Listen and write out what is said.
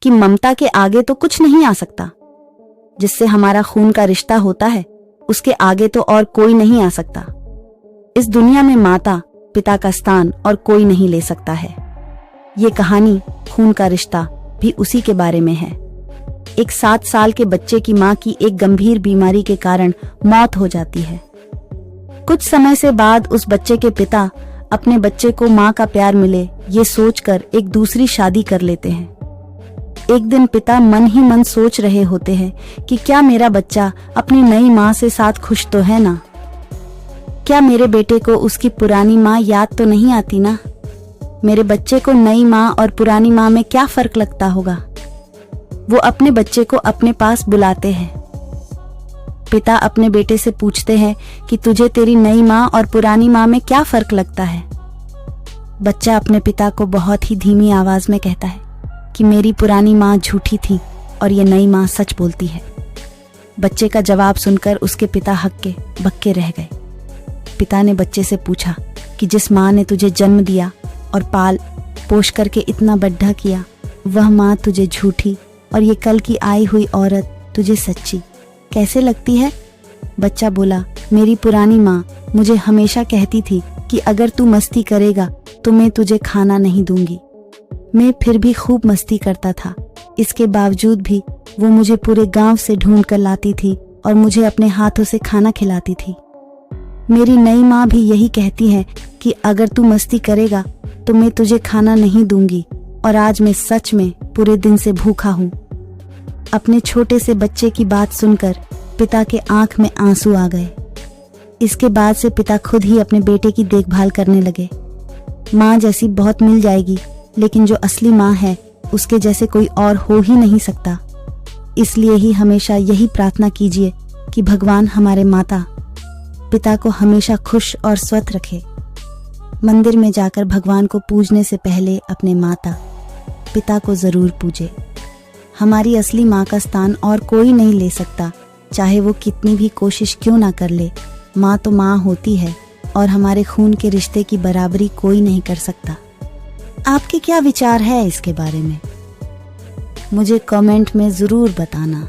कि ममता के आगे तो कुछ नहीं आ सकता। जिससे हमारा खून का रिश्ता होता है उसके आगे तो और कोई नहीं आ सकता। इस दुनिया में माता पिता का स्थान और कोई नहीं ले सकता है। ये कहानी खून का रिश्ता भी उसी के बारे में है। एक 7 साल के बच्चे की मां की एक गंभीर बीमारी के कारण मौत हो जाती है। कुछ समय से बाद उस बच्चे के पिता अपने बच्चे को मां का प्यार मिले ये सोचकर एक दूसरी शादी कर लेते हैं। एक दिन पिता मन ही मन सोच रहे होते हैं कि क्या मेरा बच्चा अपनी नई मां से साथ खुश तो है ना? क्या मेरे बेटे को उसकी पुरानी मां याद तो नहीं आती ना? मेरे बच्चे को नई मां और पुरानी मां में क्या फर्क लगता होगा? वो अपने बच्चे को अपने पास बुलाते हैं। पिता अपने बेटे से पूछते हैं कि तुझे तेरी नई मां और पुरानी मां में क्या फर्क लगता है? बच्चा अपने पिता को बहुत ही धीमी आवाज में कहता है कि मेरी पुरानी मां झूठी थी और ये नई मां सच बोलती है। बच्चे का जवाब सुनकर उसके पिता हक्के बक्के रह गए। पिता ने बच्चे से पूछा कि जिस मां ने तुझे जन्म दिया और पाल पोष करके इतना बड़ा किया, वह मां तुझे झूठी और ये कल की आई हुई औरत तुझे सच्ची कैसे लगती है? बच्चा बोला, मेरी पुरानी मां मुझे हमेशा कहती थी कि अगर तू मस्ती करेगा तो मैं तुझे खाना नहीं दूंगी। मैं फिर भी खूब मस्ती करता था। इसके बावजूद भी वो मुझे पूरे गांव से ढूंढ कर लाती थी और मुझे अपने हाथों से खाना खिलाती थी। मेरी नई माँ भी यही कहती है कि अगर तू मस्ती करेगा तो मैं तुझे खाना नहीं दूंगी और आज मैं सच में पूरे दिन से भूखा हूँ। अपने छोटे से बच्चे की बात सुनकर पिता के आंख में आंसू आ गए। इसके बाद से पिता खुद ही अपने बेटे की देखभाल करने लगे। माँ जैसी बहुत मिल जाएगी, लेकिन जो असली माँ है उसके जैसे कोई और हो ही नहीं सकता। इसलिए ही हमेशा यही प्रार्थना कीजिए कि भगवान हमारे माता पिता को हमेशा खुश और स्वस्थ रखे। मंदिर में जाकर भगवान को पूजने से पहले अपने माता पिता को जरूर पूजे। हमारी असली माँ का स्थान और कोई नहीं ले सकता, चाहे वो कितनी भी कोशिश क्यों ना कर ले। माँ तो माँ होती है और हमारे खून के रिश्ते की बराबरी कोई नहीं कर सकता। आपके क्या विचार है इसके बारे में? मुझे कमेंट में जरूर बताना।